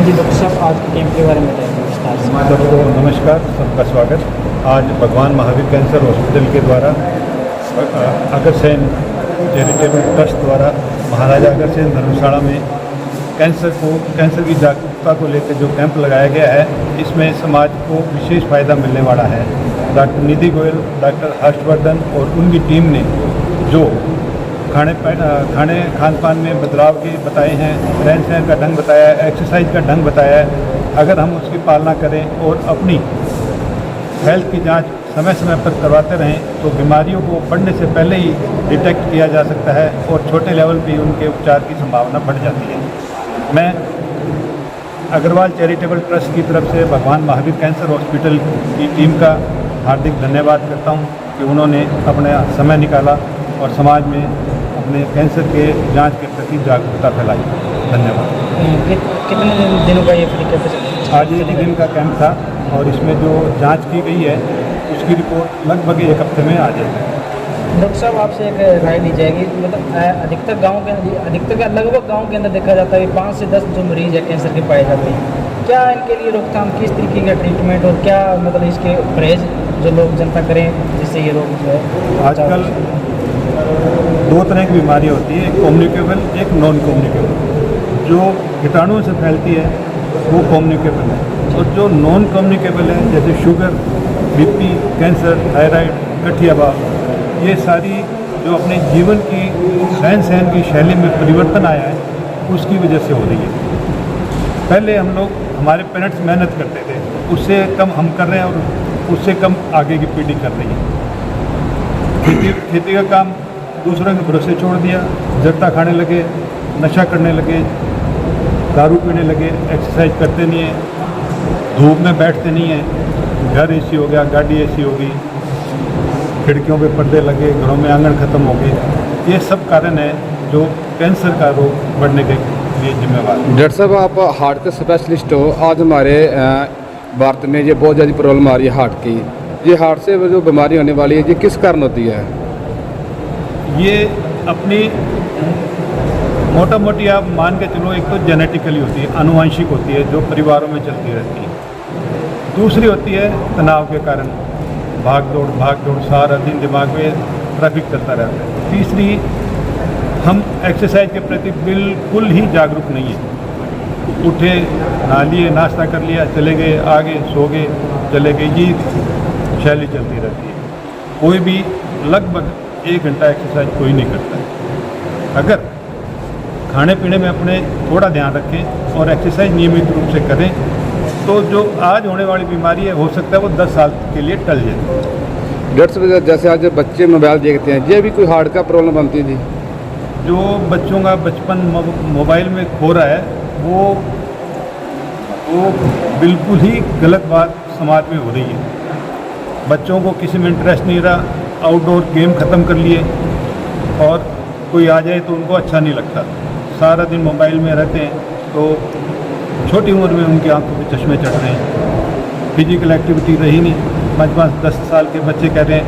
हाँ जी डॉक्टर साहब, आज के कैंप के बारे में बताइए विस्तार से। सबको नमस्कार, सबका स्वागत। आज भगवान महावीर कैंसर हॉस्पिटल के द्वारा अग्रसेन चैरिटेबल ट्रस्ट द्वारा महाराजा अग्रसेन धर्मशाला में कैंसर की जागरूकता को लेकर जो कैंप लगाया गया है, इसमें समाज को विशेष फ़ायदा मिलने वाला है। डॉक्टर निधि गोयल, डॉक्टर हर्षवर्धन और उनकी टीम ने जो खान पान में बदलाव के बताए हैं, रहन सहन का ढंग बताया है, एक्सरसाइज का ढंग बताया है, अगर हम उसकी पालना करें और अपनी हेल्थ की जांच समय समय पर करवाते रहें तो बीमारियों को बढ़ने से पहले ही डिटेक्ट किया जा सकता है और छोटे लेवल पे उनके उपचार की संभावना बढ़ जाती है। मैं अग्रवाल चैरिटेबल ट्रस्ट की तरफ से भगवान महावीर कैंसर हॉस्पिटल की टीम का हार्दिक धन्यवाद करता हूं कि उन्होंने अपना समय निकाला और समाज में अपने कैंसर के जांच के प्रति जागरूकता फैलाई। धन्यवाद। कितने दिनों का ये फ्री कैंप है? आज 1 दिन का कैंप था और इसमें जो जांच की गई है उसकी रिपोर्ट लगभग 1 हफ्ते में आ जाएगी। डॉक्टर साहब, आपसे एक राय ली जाएगी, मतलब अधिकतर लगभग गाँव के अंदर देखा जाता है 5 से 10 जो मरीज है कैंसर के पाए जाते हैं। क्या इनके लिए रोकथाम, किस तरीके का ट्रीटमेंट और क्या मतलब इसके परहेज जो लोग जनता करें जिससे ये रोग जो है? आजकल 2 तरह की बीमारियाँ होती है, एक कम्युनिकेबल, एक नॉन कम्युनिकेबल। जो कीटाणुओं से फैलती है वो कम्युनिकेबल है और जो नॉन कम्युनिकेबल है जैसे शुगर, बीपी, कैंसर, थायराइड, गठियावाप, ये सारी जो अपने जीवन की रहन सहन की शैली में परिवर्तन आया है उसकी वजह से हो रही है। पहले हम लोग, हमारे पेरेंट्स मेहनत करते थे, उससे कम हम कर रहे हैं और उससे कम आगे की पीढ़ी कर रही है। खेती का काम दूसरों के भरोसे छोड़ दिया, जर्दा खाने लगे, नशा करने लगे, दारू पीने लगे, एक्सरसाइज करते नहीं हैं, धूप में बैठते नहीं हैं, घर एसी हो गया, गाड़ी एसी हो गई, खिड़कियों पे पर्दे लगे, घरों में आंगन ख़त्म हो गए। ये सब कारण है जो कैंसर का रोग बढ़ने के लिए जिम्मेवार है। डॉक्टर साहब, आप हार्ट के स्पेशलिस्ट हो। आज हमारे भारत में ये बहुत ज़्यादा प्रॉब्लम आ रही है हार्ट की। ये हार्ट से जो बीमारी होने वाली है, ये किस कारण होती है? ये अपनी मोटा मोटी आप मान के चलो, एक तो जेनेटिकली होती है, आनुवंशिक होती है, जो परिवारों में चलती रहती है। दूसरी होती है तनाव के कारण, भाग दौड़ सारा दिन दिमाग में ट्रैफिक चलता रहता है। तीसरी, हम एक्सरसाइज के प्रति बिल्कुल ही जागरूक नहीं है। उठे, नहा लिए, नाश्ता कर लिया, चले गए, आगे सो गए, चले गए, ये शैली चलती रहती है। कोई भी लगभग 1 घंटा एक्सरसाइज कोई नहीं करता है। अगर खाने पीने में अपने थोड़ा ध्यान रखें और एक्सरसाइज नियमित रूप से करें तो जो आज होने वाली बीमारी है, हो सकता है वो 10 साल के लिए टल जाए। डॉक्टर साहब, जैसे आज बच्चे मोबाइल देखते हैं, ये भी कोई हार्ट का प्रॉब्लम बनती है जी? जो बच्चों का बचपन मोबाइल में खो रहा है वो बिल्कुल ही गलत बात समाज में हो रही है। बच्चों को किसी में इंटरेस्ट नहीं रहा, आउटडोर गेम ख़त्म कर लिए और कोई आ जाए तो उनको अच्छा नहीं लगता, सारा दिन मोबाइल में रहते हैं, तो छोटी उम्र में उनकी आंखों पे चश्मे चढ़ रहे हैं। फिजिकल एक्टिविटी रही नहीं। 5-10 साल के बच्चे कह रहे हैं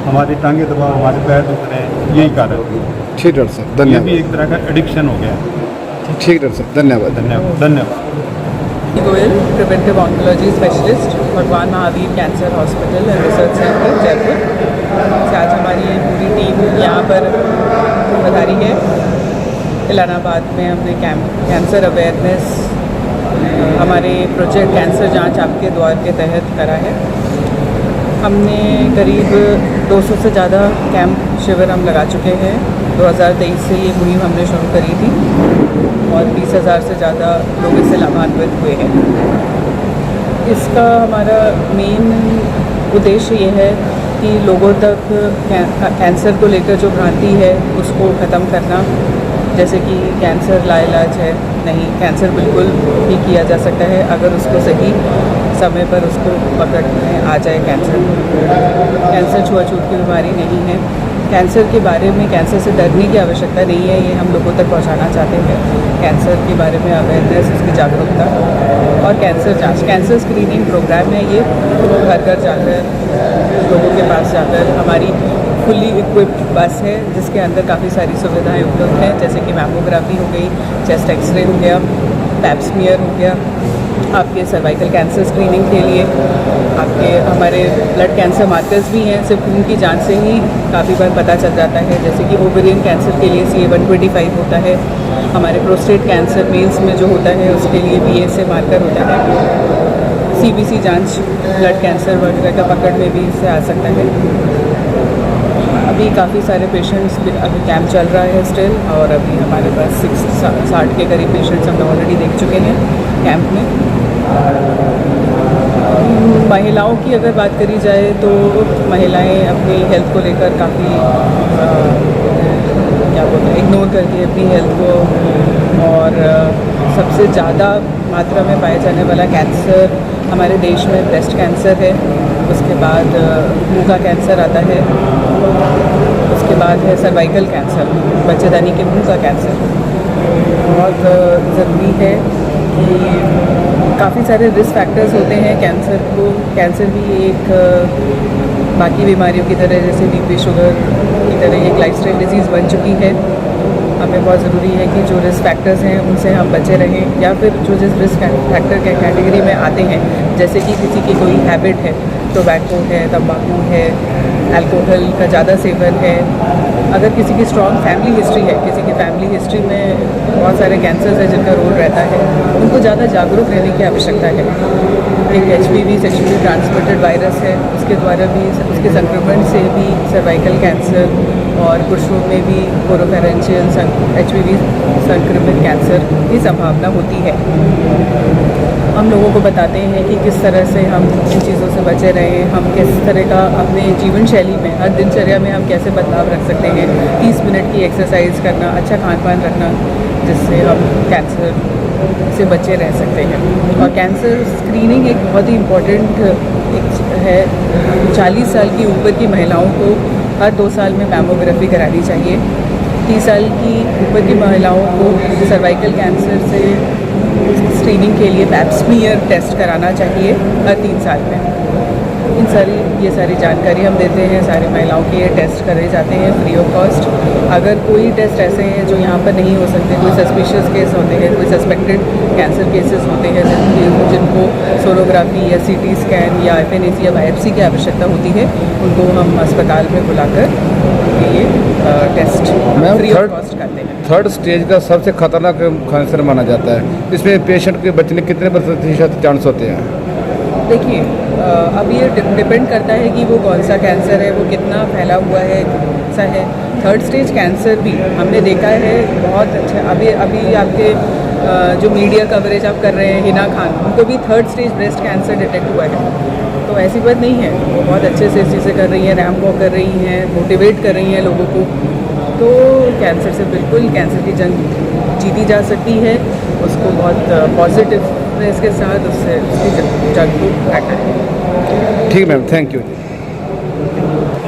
हमारी टांगे दबाओ, हमारे पैर दुख रहे हैं, यही कारण है। ठीक डॉक्टर साहब, ये धन्यवाद। भी एक तरह का एडिक्शन हो गया। ठीक डॉक्टर साहब, धन्यवाद। धन्यवाद। गोयल, प्रिवेंटिव ऑन्कोलॉजी स्पेशलिस्ट, भगवान Mahavir cancer hospital and research centre, Jaipur. आज हमारी पूरी टीम यहाँ पर पधारी है। इलाहाबाद में हमने कैंसर अवेयरनेस, हमारे प्रोजेक्ट कैंसर जांच आपके द्वार के तहत करा है। हमने करीब 200 से ज़्यादा कैंप शिविर हम लगा चुके हैं। 2023 से ये मुहिम हमने शुरू करी थी और 20,000 से ज़्यादा लोग इससे लाभान्वित हुए हैं। इसका हमारा मेन उद्देश्य ये है कि लोगों तक कैंसर को लेकर जो भ्रांति है उसको ख़त्म करना। जैसे कि कैंसर लाइलाज है, नहीं, कैंसर बिल्कुल ठीक किया जा सकता है अगर उसको सही समय पर उसको पकड़ में आ जाए। कैंसर छुआछूत की बीमारी नहीं है। कैंसर के बारे में, कैंसर से डरने की आवश्यकता नहीं है, ये हम लोगों तक पहुंचाना चाहते हैं। कैंसर के बारे में अवेयरनेस, उसकी जागरूकता और कैंसर जांच, कैंसर स्क्रीनिंग प्रोग्राम है ये। घर घर जाकर, लोगों के पास जाकर, हमारी फुली इक्विप्ड बस है जिसके अंदर काफ़ी सारी सुविधाएं उपलब्ध हैं, जैसे कि मैमोग्राफी हो गई, चेस्ट एक्सरे हो गया, पैप स्मीयर हो गया, आपके सर्वाइकल कैंसर स्क्रीनिंग के लिए, आपके हमारे ब्लड कैंसर मार्कर्स भी हैं, सिर्फ खून की जांच से ही काफ़ी बार पता चल जाता है। जैसे कि ओवेरियन कैंसर के लिए CA-125 होता है, हमारे प्रोस्टेट कैंसर मेल्स में जो होता है उसके लिए BSA मार्कर होता है, CBC जांच ब्लड कैंसर वगैरह का पकड़ में भी इससे आ सकता है। अभी काफ़ी सारे पेशेंट्स अभी कैंप चल रहा है स्टिल, और अभी हमारे पास 60 के करीब पेशेंट्स हम ऑलरेडी देख चुके हैं कैंप में। महिलाओं की अगर बात करी जाए तो महिलाएं अपनी हेल्थ को लेकर काफ़ी क्या बोलते हैं, इग्नोर करती है अपनी हेल्थ को, और सबसे ज़्यादा मात्रा में पाए जाने वाला कैंसर हमारे देश में ब्रेस्ट कैंसर है, उसके बाद मुंह का कैंसर आता है, उसके बाद है सर्वाइकल कैंसर, बच्चेदानी के मुंह का कैंसर। बहुत ज़रूरी है कि काफ़ी सारे रिस्क फैक्टर्स होते हैं कैंसर भी एक बाकी बीमारियों की तरह, जैसे BP शुगर की तरह एक लाइफस्टाइल डिजीज़ बन चुकी है। हमें बहुत ज़रूरी है कि जो रिस्क फैक्टर्स हैं उनसे हम बचे रहें, या फिर जो जिस रिस्क फैक्टर के कैटेगरी में आते हैं, जैसे कि किसी की कोई हैबिट है, टोबैको है, तंबाकू है, अल्कोहल का ज़्यादा सेवन है, अगर किसी की स्ट्रॉन्ग फैमिली हिस्ट्री है, किसी की फैमिली हिस्ट्री में बहुत सारे कैंसर्स हैं जिनका रोल रहता है, उनको ज़्यादा जागरूक रहने की आवश्यकता है। एक HPV सेक्शुअली ट्रांसमिटेड वायरस है, उसके द्वारा भी, उसके संक्रमण से भी सर्वाइकल कैंसर और पुरुषों में भी ओरोफेरेंजियल HPV संक्रमित कैंसर की संभावना होती है। हम लोगों को बताते हैं कि किस तरह से हम इन चीज़ों से बचे रहें, हम किस तरह का अपने जीवन शैली में, हर दिनचर्या में हम कैसे बदलाव रख सकते हैं। 30 मिनट की एक्सरसाइज करना, अच्छा खान पान रखना, जिससे हम कैंसर से बचे रह सकते हैं। और कैंसर स्क्रीनिंग एक बहुत ही इम्पोर्टेंट है। 40 साल की ऊपर की महिलाओं को हर 2 साल में मैमोग्राफी करानी चाहिए। 30 साल की ऊपर की महिलाओं को सर्वाइकल कैंसर से स्क्रीनिंग के लिए पैप स्मीयर टेस्ट कराना चाहिए हर 3 साल में। ये सारी जानकारी हम देते हैं, सारी महिलाओं के ये टेस्ट करे जाते हैं फ्री ऑफ कॉस्ट। अगर कोई टेस्ट ऐसे हैं जो यहाँ पर नहीं हो सकते, कोई सस्पिशियस केस होते हैं, कोई सस्पेक्टेड कैंसर केसेस होते हैं जिनको सोनोग्राफी या CT स्कैन या FNAC या बायोप्सी की आवश्यकता होती है, उनको हम अस्पताल में बुलाकर ये टेस्ट फ्री ऑफ कॉस्ट करते हैं। थर्ड स्टेज का सबसे खतरनाक कैंसर माना जाता है, इसमें पेशेंट के बचने कितने प्रतिशत चांस होते हैं? देखिए, अब ये डिपेंड करता है कि वो कौन सा कैंसर है, वो कितना फैला हुआ है, कैसा है। थर्ड स्टेज कैंसर भी हमने देखा है बहुत अच्छा। अभी आपके जो मीडिया कवरेज आप कर रहे हैं, हिना खान, उनको भी third stage breast cancer detect हुआ है। तो ऐसी बात नहीं है, वो बहुत अच्छे से इस चीज़ें कर रही हैं, रैम्प वॉक कर रही हैं, मोटिवेट कर रही हैं लोगों को। तो कैंसर से बिल्कुल कैंसर की जंग जीती जा सकती है, उसको बहुत पॉजिटिवनेस के साथ उससे उसकी जंग को हटा है। ठीक मैम, थैंक यू।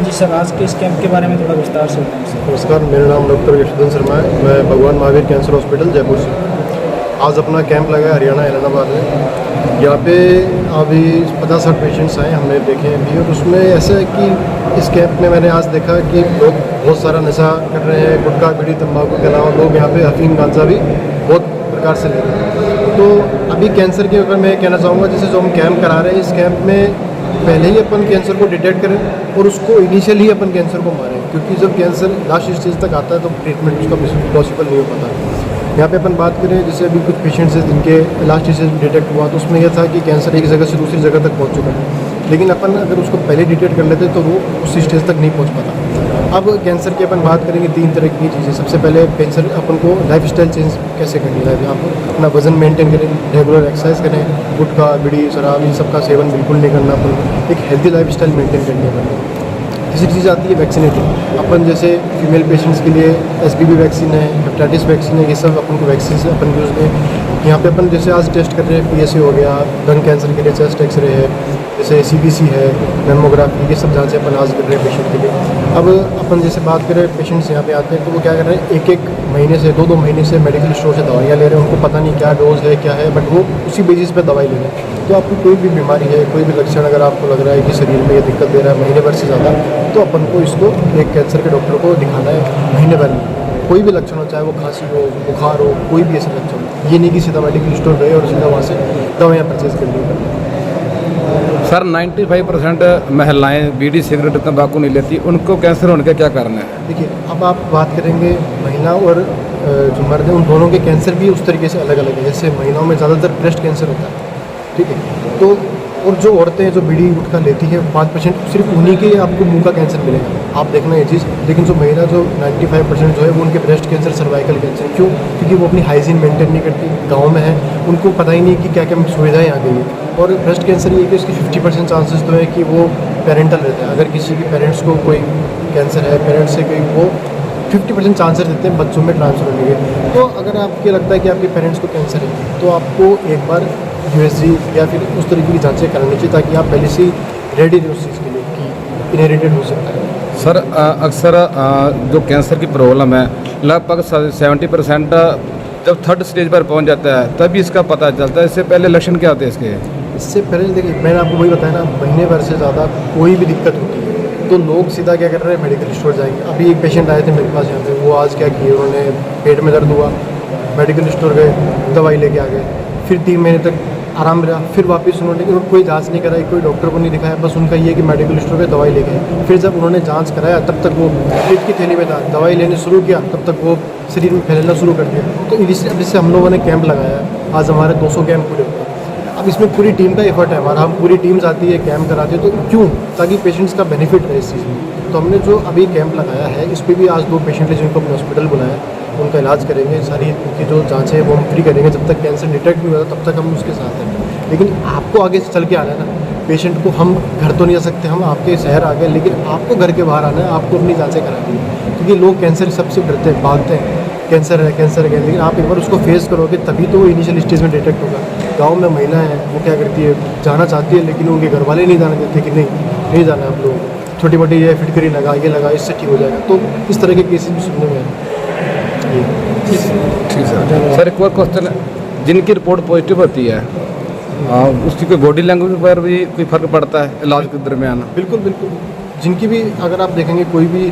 जी सर, आज के इस कैंप के बारे में थोड़ा विस्तार से बताएं सर। नमस्कार, मेरा नाम डॉक्टर यशवंत शर्मा है। मैं भगवान महावीर कैंसर हॉस्पिटल जयपुर से आज अपना कैंप लगा है हरियाणा एलनाबाद में। यहाँ पे अभी 50-60 पेशेंट्स आए हमने देखे हैं अभी, और उसमें ऐसा है कि इस कैंप में मैंने आज देखा कि लोग बहुत सारा नशा कर रहे हैं, गुटखा बीड़ी तंबाकू के अलावा लोग यहाँ पे अफीम गांजा भी बहुत प्रकार से ले रहे हैं। तो अभी कैंसर के ऊपर मैं कहना चाहूँगा, जैसे जो हम कैंप करा रहे हैं, इस कैंप में पहले ही अपन कैंसर को डिटेक्ट करें और उसको इनिशियली ही अपन कैंसर को मारें, क्योंकि जब कैंसर लास्ट स्टेज तक आता है तो ट्रीटमेंट उसका पॉसिबल नहीं हो पाता। यहाँ पे अपन बात करें, जैसे अभी कुछ पेशेंट्स हैं जिनके लास्ट स्टेज में डिटेक्ट हुआ, तो उसमें यह था कि कैंसर एक जगह से दूसरी जगह तक पहुँच चुका है, लेकिन अपन अगर उसको पहले डिटेक्ट कर लेते तो वो उस स्टेज तक नहीं पहुँच पाता। अब कैंसर की अपन बात करेंगे 3 तरह की चीज़ें। सबसे पहले कैंसर अपन को लाइफस्टाइल चेंज कैसे करनी है, आप अपना वजन मेंटेन करें, रेगुलर एक्सरसाइज करें, गुटखा बीड़ी शराब इन सब का सेवन बिल्कुल नहीं करना, अपन एक हेल्दी लाइफस्टाइल मेंटेन करनी है। तीसरी चीज़ आती है वैक्सीनेटिंग। अपन जैसे फीमेल पेशेंट्स के लिए SBB वैक्सीन है, हेपेटाइटिस वैक्सीन है, ये सब अपन को वैक्सीन से अपन यूज़ में। यहाँ पे अपन जैसे आज टेस्ट कर रहे हैं, PSA हो गया, लंग कैंसर के लिए चेस्ट एक्सरे है, जैसे CBC है, मैमोग्राफी, ये सब जाँचें अपन आज कर रहे हैं पेशेंट के लिए। अब अपन जैसे बात करें, पेशेंट्स यहाँ पे आते हैं तो वो क्या कर रहे हैं, एक महीने से 2 महीने से मेडिकल स्टोर से दवाइयाँ ले रहे हैं, उनको पता नहीं क्या डोज है क्या है, बट वो उसी बेसिस पे दवाई ले रहे हैं। तो आपको कोई भी बीमारी है, कोई भी लक्षण अगर आपको लग रहा है कि शरीर में ये दिक्कत दे रहा है महीने भर से ज़्यादा, तो अपन को इसको एक कैंसर के डॉक्टर को दिखाना है महीने भर में। कोई भी लक्षण हो, चाहे वो खांसी हो, बुखार हो, कोई भी ऐसा लक्षण हो, ये नहीं कि सीधा मेडिकल स्टोर गए और सीधा वहाँ से दवाइयाँ परचेज कर ली। सर 95% महिलाएं बीड़ी सिगरेट तंबाकू नहीं लेती, उनको कैंसर होने का क्या कारण है? देखिए, अब आप बात करेंगे महिला और जो मर्द हैं, उन दोनों के कैंसर भी उस तरीके से अलग अलग है। जैसे महिलाओं में ज़्यादातर ब्रेस्ट कैंसर होता है, ठीक है, तो और जो औरतें जो बीड़ी गुटखा लेती है 5% सिर्फ उन्हीं के आपको मुंह का कैंसर मिलेगा, आप देखना ये चीज़। लेकिन जो महिला जो 95% जो है वो उनके ब्रेस्ट कैंसर, सर्वाइकल कैंसर, क्यों? क्योंकि वो अपनी हाइजीन मेंटेन नहीं करती, गांव में है, उनको पता ही नहीं कि क्या क्या सुविधाएं आ गई है। और ब्रेस्ट कैंसर ये कि उसकी 50% चांसेस तो है कि वो पेरेंटल रहता है। अगर किसी के पेरेंट्स को कोई कैंसर है, पेरेंट्स से कोई, वो 50% चांसेस देते हैं बच्चों में ट्रांसफर होने के। तो अगर आपको लगता है कि आपके पेरेंट्स को कैंसर है, तो आपको एक बार USG या फिर उस तरीके की जांचें करानी चाहिए, ताकि आप पहले से रेडी रहें उस चीज़ के लिए कि इनहेरिटेड हो सकता है। सर अक्सर जो कैंसर की प्रॉब्लम है, लगभग 70% जब थर्ड स्टेज पर पहुंच जाता है तभी इसका पता चलता है। इससे पहले लक्षण क्या होते हैं इसके? इससे पहले देखिए, मैंने आपको वही बताया ना, महीने भर से ज़्यादा कोई भी दिक्कत होती है तो लोग सीधा क्या कर रहे हैं, मेडिकल स्टोर जाएंगे। अभी एक पेशेंट आए थे मेरे पास यहाँ पे, वो आज क्या किए, उन्होंने पेट में दर्द हुआ, मेडिकल स्टोर गए, दवाई लेके आ गए, फिर 3 महीने तक आराम रहा, फिर वापस उन्होंने कोई जांच नहीं कराई, कोई डॉक्टर को नहीं दिखाया, बस उनका ये कि मेडिकल स्टोर पे दवाई लेके आए। फिर जब उन्होंने जांच कराया तब तक वो पेट की थैली में था, दवाई लेने शुरू किया तब तक वो शरीर में फैलना शुरू कर दिया। तो इससे हम लोगों ने कैंप लगाया, आज हमारे 200 कैंप पूरे हुए। अब इसमें पूरी टीम का एफर्ट है हमारा, हम पूरी टीम जाती है, कैंप कराते हैं। तो क्यों? ताकि पेशेंट्स का बेनिफिट रहे इस चीज़ में। तो हमने जो अभी कैंप लगाया है, इस पर भी आज 2 पेशेंट हैं जिनको अपने हॉस्पिटल बुलाया, उनका इलाज करेंगे, सारी उनकी जो जाँचें हैं वो हम फ्री करेंगे। जब तक कैंसर डिटेक्ट नहीं होता तब तक हम उसके साथ हैं। लेकिन आपको आगे चल के आना है ना, पेशेंट को हम घर तो नहीं जा सकते, हम आपके शहर आ गए, लेकिन आपको घर के बाहर आना है, आपको अपनी जाँचें करानी है। क्योंकि लोग कैंसर सबसे डरते हैं, भागते हैं, कैंसर है, लेकिन आप एक बार उसको फेस करोगे तभी तो वो इनिशियल स्टेज में डिटेक्ट होगा। गाँव में महिला है, वो क्या करती है, जाना चाहती है लेकिन उनके घर वाले नहीं जाने देते कि नहीं जाना है, आप लोग छोटी मोटी ये फिटकरी लगा, ये लगा, इससे ठीक हो जाएगा। तो इस तरह के केसेस भी सुनने में आए। ठीक सर, एक और क्वेश्चन है, जिनकी रिपोर्ट पॉजिटिव होती है उसकी कोई बॉडी लैंग्वेज पर भी कोई फ़र्क पड़ता है इलाज के दरमियान? बिल्कुल बिल्कुल, जिनकी भी अगर आप देखेंगे कोई भी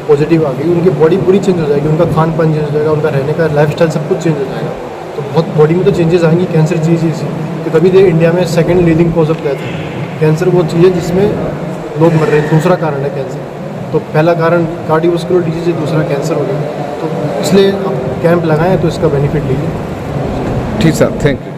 पॉजिटिव आ गई, उनकी बॉडी पूरी चेंज हो जाएगी, उनका खान पान चेंज हो जाएगा, उनका रहने का लाइफस्टाइल सब कुछ चेंज हो जाएगा। तो बहुत बॉडी में तो चेंजेस आएंगी। कैंसर चीज़ इसी कि तभी इंडिया में second leading cause of death है। कैंसर वो चीज़ है जिसमें लोग मर रहे हैं, दूसरा कारण है कैंसर। तो पहला कारण कार्डियोवास्कुलर डिजीज है, दूसरा कैंसर हो गया। तो इसलिए आप कैंप लगाएं तो इसका बेनिफिट लीजिए। ठीक सर, थैंक यू।